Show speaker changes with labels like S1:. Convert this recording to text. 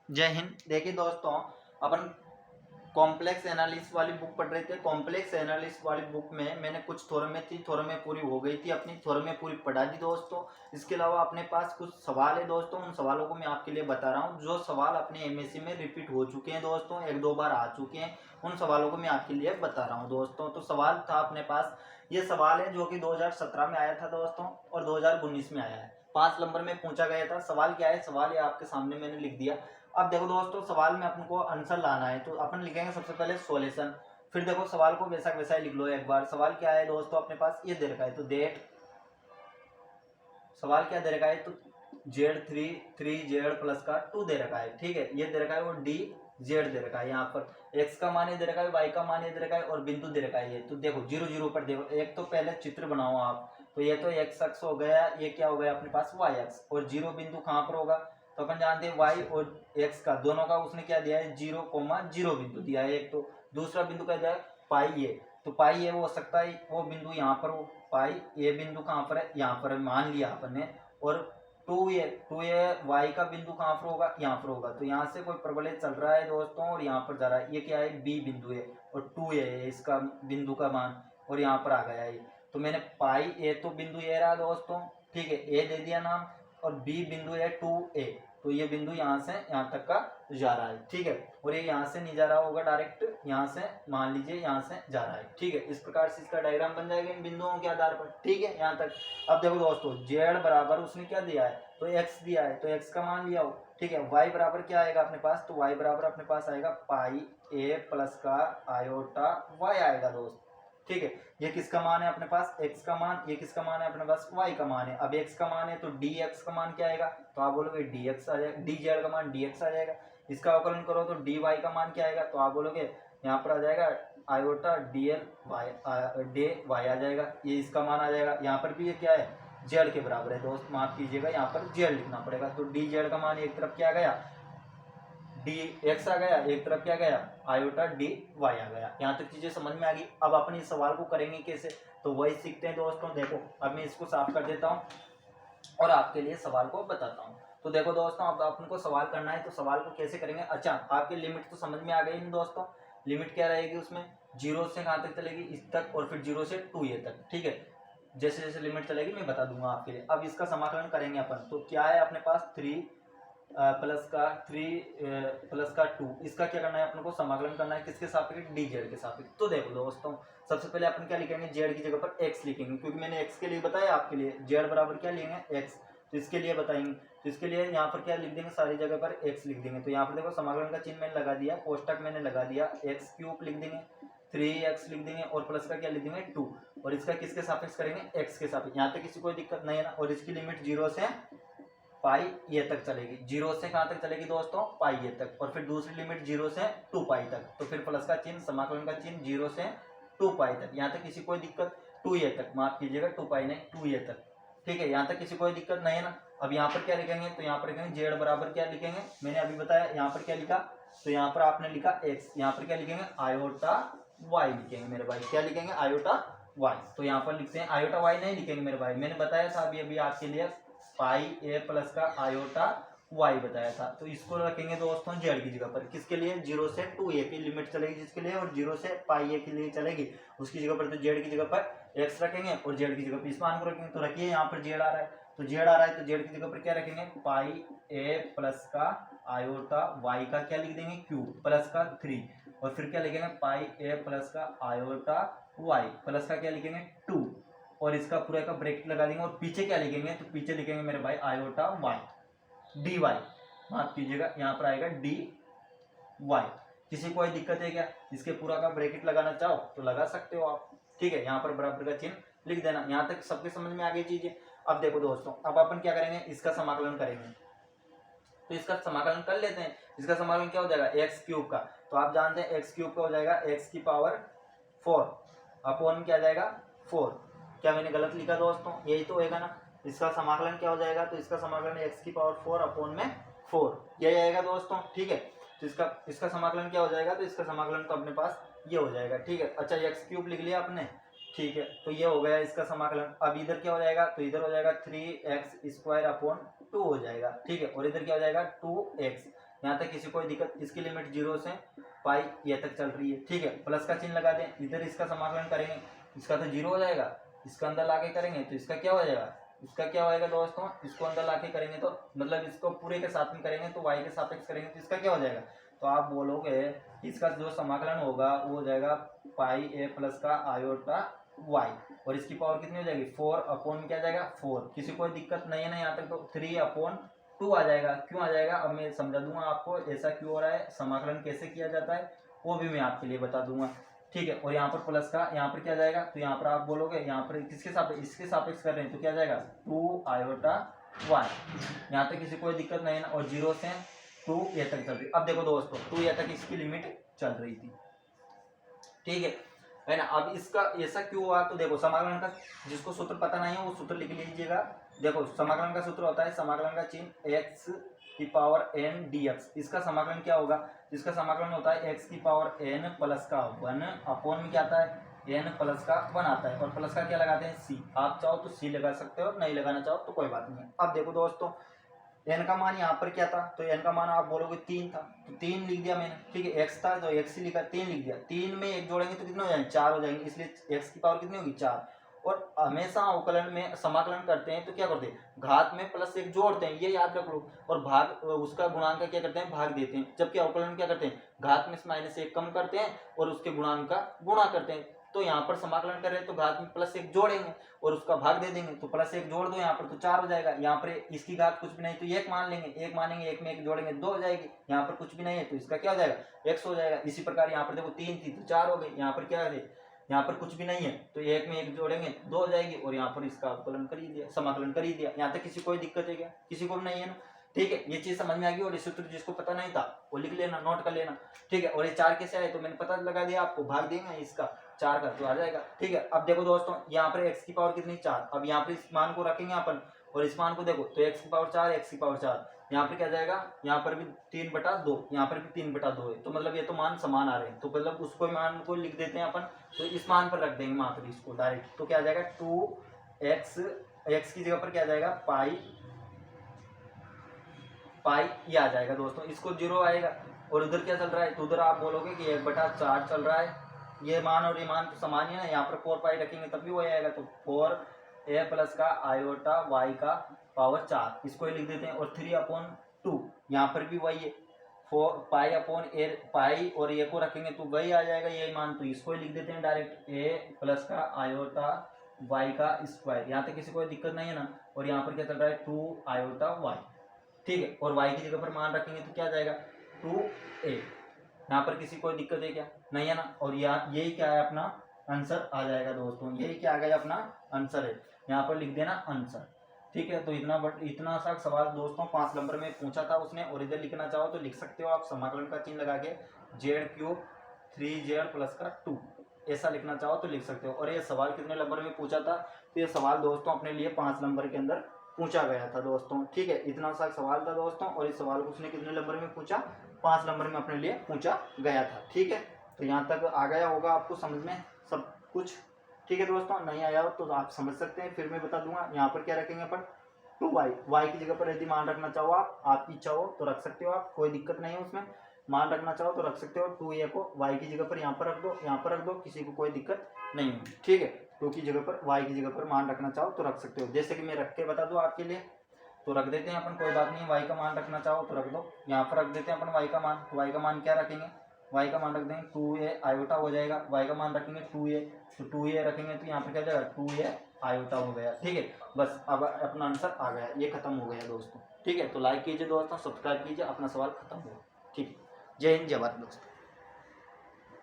S1: जय हिंद। देखिए दोस्तों, अपन कॉम्प्लेक्स एनालिसिस वाली बुक पढ़ रहे थे। कॉम्प्लेक्स एनालिसिस वाली बुक में मैंने कुछ थ्योरम थी, थ्योरम पूरी हो गई थी, अपनी थ्योरम पूरी पढ़ा दी दोस्तों। इसके अलावा अपने पास कुछ सवाल है दोस्तों, उन सवालों को मैं आपके लिए बता रहा हूँ। जो सवाल अपने एमएससी में रिपीट हो चुके हैं दोस्तों, एक दो बार आ चुके हैं, उन सवालों को मैं आपके लिए बता रहा हूँ दोस्तों। तो सवाल था अपने पास, ये सवाल है जो कि 2017 में आया था दोस्तों और 2019 में आया है। 5 नंबर में पूछा गया था। सवाल क्या है, सवाल ये आपके सामने मैंने लिख दिया। अब देखो दोस्तों, सवाल में अपन को आंसर लाना है, तो अपन लिखेंगे सबसे पहले सॉल्यूशन। फिर देखो सवाल को वैसा वैसा ही लिख लो एक बार। सवाल क्या है दोस्तों, अपने पास ये दे रखा है, तो देट सवाल क्या दे रखा है, तो Z3 प्लस का 2 दे रखा है। ठीक है, ये दे रखा है, वो डी जेड दे रखा है। यहाँ पर एक्स का मान ये दे रखा है, वाई का मान ये दे रखा है और बिंदु दे रखा है ये। तो देखो 0 0 पर देखो, एक तो पहले चित्र बनाओ आप। तो ये तो एक्स अक्ष हो गया, ये क्या हो गया अपने पास वाई अक्ष, और 0 बिंदु कहाँ पर होगा, तो अपन जानते हैं वाई और एक्स का दोनों का उसने क्या दिया है, 0,0 बिंदु दिया है एक। तो दूसरा बिंदु क्या दिया है, पाई ए। तो पाई ए वो हो सकता है, वो बिंदु यहाँ पर, वो पाई ए बिंदु कहाँ पर है, यहाँ पर मान लिया अपन ने। और टू ए वाई का बिंदु कहाँ पर होगा, यहाँ पर होगा। तो यहाँ से कोई प्रबलित चल रहा है दोस्तों और यहाँ पर जा रहा है, ये क्या है, बी बिंदु है और 2 है इसका बिंदु का मान, और यहाँ पर आ गया है। तो मैंने पाई ए तो बिंदु ए रहा दोस्तों, ठीक है, ए दे दिया नाम, और बी बिंदु है 2a। तो ये बिंदु यहाँ से यहाँ तक का जा रहा है, ठीक है, और ये यहाँ से नहीं जा रहा होगा डायरेक्ट, यहाँ से मान लीजिए यहाँ से जा रहा है। ठीक है, इस प्रकार से इसका डायग्राम बन जाएगा इन बिंदुओं के आधार पर। ठीक है, यहाँ तक। अब देखो दोस्तों, जेड बराबर उसने क्या दिया है, तो एक्स दिया है, तो एक्स का मान लिया हो। ठीक है, वाई बराबर क्या आएगा अपने पास, तो वाई बराबर अपने पास आएगा पाई ए प्लस का आयोटा वाई आएगा दोस्त। ठीक है, ये किसका मान है अपने पास, x का मान, ये किसका मान है अपने पास, y का मान है। अब x का मान है तो dx का मान क्या आएगा, तो आप बोलोगे dx आ जाएगा, dz का मान dx आ जाएगा। इसका अवकलन करो तो dy का मान क्या आएगा, तो आप बोलोगे यहाँ पर आ जाएगा आयोटा dl y आ जाएगा, ये इसका मान आ जाएगा। यहाँ पर भी ये क्या है, z के बराबर है दोस्त, माफ कीजिएगा, यहाँ पर z लिखना पड़ेगा। तो dz का मान एक तरफ क्या गया, डी एक्स आ गया, एक तरफ क्या गया, आयोटा डी वाई आ गया। यहाँ तक चीजें समझ में आ गई। अब अपन इस सवाल को करेंगे कैसे, तो वही सीखते हैं दोस्तों। देखो अब मैं इसको साफ कर देता हूँ और आपके लिए सवाल को बताता हूँ। तो देखो दोस्तों, अब अपन को सवाल करना है, तो सवाल को कैसे करेंगे। अच्छा, आपकी लिमिट तो समझ में आ गई दोस्तों। लिमिट क्या रहेगी उसमें, 0 से कहाँ तक चलेगी, इस तक, और फिर 0 से 2a तक। ठीक है, जैसे जैसे लिमिट चलेगी मैं बता दूंगा आपके लिए। अब इसका समाकलन करेंगे अपन, तो क्या है अपने पास 3 प्लस का 2, इसका क्या करना है अपन को, समाकलन करना है किसके सापेक्ष, डी जेड के सापेक्ष। तो देखो दोस्तों, सबसे पहले अपन क्या लिखेंगे, जेड की जगह पर एक्स लिखेंगे, क्योंकि मैंने एक्स के लिए बताया आपके लिए, जेड बराबर क्या लेंगे, एक्स। तो इसके लिए बताएंगे, तो इसके लिए यहाँ पर क्या लिख देंगे, सारी जगह पर एक्स लिख देंगे। तो यहाँ पर देखो समाकलन का चिन्ह मैंने लगा दिया, कोष्टक मैंने लगा दिया, एक्स क्यूब लिख देंगे, 3x लिख देंगे, और प्लस का क्या लिख देंगे 2, और इसका किसके सापेक्ष करेंगे, एक्स के सापेक्ष। यहाँ तक किसी कोई दिक्कत नहीं है ना। और इसकी लिमिट 0 से पाई ये तक चलेगी, 0 से कहाँ तक चलेगी दोस्तों, पाई ये तक, और फिर दूसरी लिमिट 0 से 2 पाई तक। तो फिर प्लस का चिन्ह, समाकलन का चिन्ह 0 से 2 पाई तक। यहाँ तक किसी कोई दिक्कत, 2 ये तक, माफ कीजिएगा 2 पाई नहीं, 2 ये तक। ठीक है, यहाँ तक किसी कोई दिक्कत नहीं है ना। अब यहाँ पर क्या लिखेंगे, तो यहाँ पर लिखेंगे जेड बराबर क्या लिखेंगे, मैंने अभी बताया यहाँ पर क्या लिखा, तो यहाँ पर आपने लिखा एक्स, यहाँ पर क्या लिखेंगे, आयोटा वाई लिखेंगे मेरे भाई, क्या लिखेंगे, आयोटा वाई। तो यहाँ पर लिखते हैं, आयोटा वाई नहीं लिखेंगे मेरे भाई, मैंने बताया था अभी अभी आपके लिए, पाई ए प्लस का आयोटा वाई बताया था। तो इसको रखेंगे दोस्तों जेड की जगह पर, किसके लिए, 0 से 2a की लिमिट चलेगी जिसके लिए, और 0 से पाई ए के लिए चलेगी उसकी जगह पर। तो जेड की जगह पर एक्स रखेंगे और जेड की जगह पर इस मान को रखेंगे। तो रखिए यहाँ पर जेड आ रहा है, तो जेड आ रहा है, तो जेड की जगह पर क्या रखेंगे, पाई ए प्लस का आयोटा वाई का क्या लिख देंगे, क्यूब, प्लस का 3, और फिर क्या लिखेंगे, पाई ए प्लस का आयोटा वाई, प्लस का क्या लिखेंगे 2, और इसका पूरा का ब्रैकेट लगा देंगे, और पीछे क्या लिखेंगे, तो पीछे लिखेंगे मेरे भाई आयोटा वाई डी वाई, माफ कीजिएगा यहाँ पर आएगा डी वाई। किसी को कोई दिक्कत है क्या, इसके पूरा का ब्रैकेट लगाना चाहो तो लगा सकते हो आप। ठीक है, यहाँ पर बराबर का चिन्ह लिख देना। यहाँ तक सबके समझ में आ गई चीजें। अब देखो दोस्तों, अब अपन क्या करेंगे, इसका समाकलन करेंगे। तो इसका समाकलन कर लेते हैं। इसका समाकलन क्या हो जाएगा, एक्स क्यूब का, तो आप जानते हैं एक्स क्यूब का हो जाएगा एक्स की पावर 4 अपॉन क्या जाएगा 4। क्या मैंने गलत लिखा दोस्तों, यही तो होगा ना। इसका समाकलन क्या हो जाएगा, तो इसका समाकलन एक्स की पावर 4 अपॉन में 4 यही आएगा दोस्तों। ठीक है, तो इसका समाकलन क्या हो जाएगा, तो इसका समाकलन तो अपने पास ये हो जाएगा। ठीक है, अच्छा एक्स क्यूब लिख लिया आपने, ठीक है, तो ये हो गया इसका समाकलन। अब इधर क्या हो जाएगा, तो इधर हो जाएगा 3x स्क्वायर अपॉन 2 हो जाएगा। ठीक है, और इधर क्या हो जाएगा 2x, यहाँ तक किसी कोई दिक्कत, इसकी लिमिट 0 से पाई ये तक चल रही है, ठीक है। प्लस का चिन्ह लगा दें, इधर इसका समाकलन करेंगे, इसका तो 0 हो जाएगा, इसका अंदर लाके करेंगे तो इसका क्या हो जाएगा, इसका क्या होएगा दोस्तों, इसको अंदर लाके करेंगे तो मतलब इसको पूरे के साथ में करेंगे तो y के सापेक्ष करेंगे तो इसका क्या हो जाएगा, तो आप बोलोगे इसका जो समाकलन होगा वो हो जाएगा पाई a प्लस का आयोटा y, और इसकी पावर कितनी हो जाएगी 4 अपॉन क्या जाएगा 4। किसी कोई दिक्कत नहीं है ना यहाँ तक, तो 3 अपॉन 2 आ जाएगा। क्यों आ जाएगा अब मैं समझा दूंगा आपको, ऐसा क्यों हो रहा है, समाकलन कैसे किया जाता है वो भी मैं आपके लिए बता दूंगा, ठीक है। और यहाँ पर प्लस का यहाँ पर क्या जाएगा, तो यहाँ पर आप बोलोगे यहाँ पर किसके सापेक्ष, इसके सापेक्ष कर रहे हैं तो क्या जाएगा 2 आयोटा y। यहाँ तक किसी कोई दिक्कत नहीं है ना, और 0 से 2 ये तक चल रही। अब देखो दोस्तों 2 ये तक इसकी लिमिट चल रही थी, ठीक है ना। अब इसका ऐसा क्यों हुआ, तो देखो समाकलन का जिसको सूत्र पता नहीं है वो सूत्र लिख लीजिएगा। देखो समाकलन का सूत्र होता है समाकलन का चिन्ह x की पावर n dx। इसका समाकलन क्या होगा, इसका समाकलन होता है x की पावर n प्लस का 1 अपॉन में क्या आता है n प्लस का 1 आता है, और प्लस का क्या लगाते हैं c। आप चाहो तो c लगा सकते हो, नहीं लगाना चाहो तो कोई बात नहीं है। अब देखो दोस्तों n का मान यहाँ पर क्या था, तो n का मान आप बोलोगे 3 था, तो 3 लिख दिया मैंने, ठीक है। x था तो x ही लिखा, 3 लिख दिया, 3 में 1 जोड़ेंगे तो कितने हो जाएंगे 4 हो जाएंगे, इसलिए x की पावर कितनी होगी 4। और हमेशा अवकलन में समाकलन करते हैं तो क्या करते हैं घात में प्लस 1 जोड़ते हैं, ये याद रख लो, और भाग उसका गुणांक का क्या करते हैं भाग देते हैं। जबकि अवकलन क्या करते हैं घात में -1 कम करते हैं और उसके गुणांक का गुणा करते हैं। तो यहाँ पर समाकलन कर रहे हैं तो घात में +1 जोड़ेंगे और उसका भाग दे देंगे, तो +1 जोड़ दो यहाँ पर तो 4 हो जाएगा। यहाँ पर इसकी घात कुछ भी नहीं तो 1 मान लेंगे, 1 मानेंगे, 1 में 1 जोड़ेंगे 2 हो जाएगी। यहाँ पर कुछ भी नहीं है तो इसका क्या हो जाएगा x हो जाएगा। इसी प्रकार यहाँ पर देखो 3 थी तो 4 हो गई, यहाँ पर क्या है यहाँ पर कुछ भी नहीं है तो 1 में 1 जोड़ेंगे 2 हो जाएगी, और यहाँ पर इसका अवकलन कर ही दिया, समाकलन कर ही दिया। यहाँ तक किसी कोई दिक्कत है क्या, किसी को भी नहीं है ना, ठीक है। ये चीज समझ में आ गई, और ये सूत्र जिसको पता नहीं था वो लिख लेना, नोट कर लेना, ठीक है। और ये 4 कैसे आए तो मैंने पता लगा दिया आपको, भाग देंगे इसका 4 का तो आ जाएगा, ठीक है। अब देखो दोस्तों यहाँ पर x की पावर कितनी 4, अब यहाँ पर इस मान को रखेंगे अपन और इस मान को देखो तो x की पावर 4 x की पावर 4, यहाँ पर क्या जाएगा, यहाँ पर भी 3/2, यहाँ पर भी 3/2 है, तो मतलब ये तो मान समान आ रहे हैं, तो मतलब उसको मान को लिख देते हैं अपन, तो इस मान पर रख देंगे मात्र इसको डायरेक्ट, तो क्या आ जाएगा 2x की जगह पर क्या आ जाएगा पाई ये आ जाएगा दोस्तों, इसको 0 आएगा। और उधर क्या चल रहा है, तो उधर आप बोलोगे कि 1/4 चल रहा है, ये मान और ये मान तो समान ही है ना, यहाँ पर 4 पाई रखेंगे तब भी वही आएगा, तो 4a प्लस का आयोटा y का पावर 4 इसको ही लिख देते हैं, और 3/2 यहाँ पर भी वही है, 4 पाई अपॉन ए, पाई और ए को रखेंगे तो वही आ जाएगा यही मान, तो इसको ही लिख देते हैं डायरेक्ट a प्लस का आयोटा y का स्क्वायर। यहाँ तक किसी को दिक्कत नहीं है ना, और यहाँ पर क्या चल रहा है 2 आयोटा y, ठीक है। और y की जगह पर मान रखेंगे तो क्या जाएगा 2a, यहाँ पर किसी को दिक्कत है क्या, नहीं है ना। और यही क्या है अपना आंसर आ जाएगा दोस्तों, यही क्या आ गया अपना आंसर है, यहाँ पर लिख देना आंसर, ठीक है। तो इतना सा सवाल दोस्तों 5 नंबर में पूछा था उसने, और इधर लिखना चाहो तो लिख सकते हो आप, समाकलन का चिन्ह लगा के z³ 3z प्लस का 2 ऐसा लिखना चाहो तो लिख सकते हो। और ये सवाल कितने नंबर में पूछा था, तो ये सवाल दोस्तों अपने लिए 5 नंबर के अंदर पूछा गया था दोस्तों, ठीक है। इतना सा सवाल था दोस्तों, और इस सवाल को उसने कितने नंबर में पूछा 5 नंबर में अपने लिए पूछा गया था, ठीक है। तो यहाँ तक आ गया होगा आपको समझ में सब कुछ, ठीक है दोस्तों। नहीं आया हो तो आप समझ सकते हैं, फिर मैं बता दूंगा। यहाँ पर क्या रखेंगे अपन 2y की जगह पर यदि मान रखना चाहो आप, आपकी इच्छा हो तो रख सकते हो आप, कोई दिक्कत नहीं है उसमें, मान रखना चाहो तो रख सकते हो। 2a को y की जगह पर यहाँ पर रख दो, यहाँ पर रख दो, किसी को कोई दिक्कत नहीं होगी, ठीक है। 2 की जगह पर y की जगह पर मान रखना चाहो तो रख सकते हो, जैसे कि मैं रख के बता दूं आपके लिए, तो रख देते हैं अपन, कोई बात नहीं। y का मान रखना चाहो तो रख दो, यहाँ पर रख देते हैं अपन y का मान। तो y का मान क्या रखेंगे, y का मान रख देंगे 2a आयोटा हो जाएगा, y का मान रखेंगे 2a, तो 2a रखेंगे तो यहाँ पर क्या हो जाएगा 2a आयोटा हो गया, ठीक है। बस अब अपना आंसर आ गया, ये खत्म हो गया दोस्तों, ठीक है। तो लाइक कीजिए दोस्तों, सब्सक्राइब कीजिए, अपना सवाल खत्म हुआ, ठीक है। जय हिंद जय भारत दोस्तों।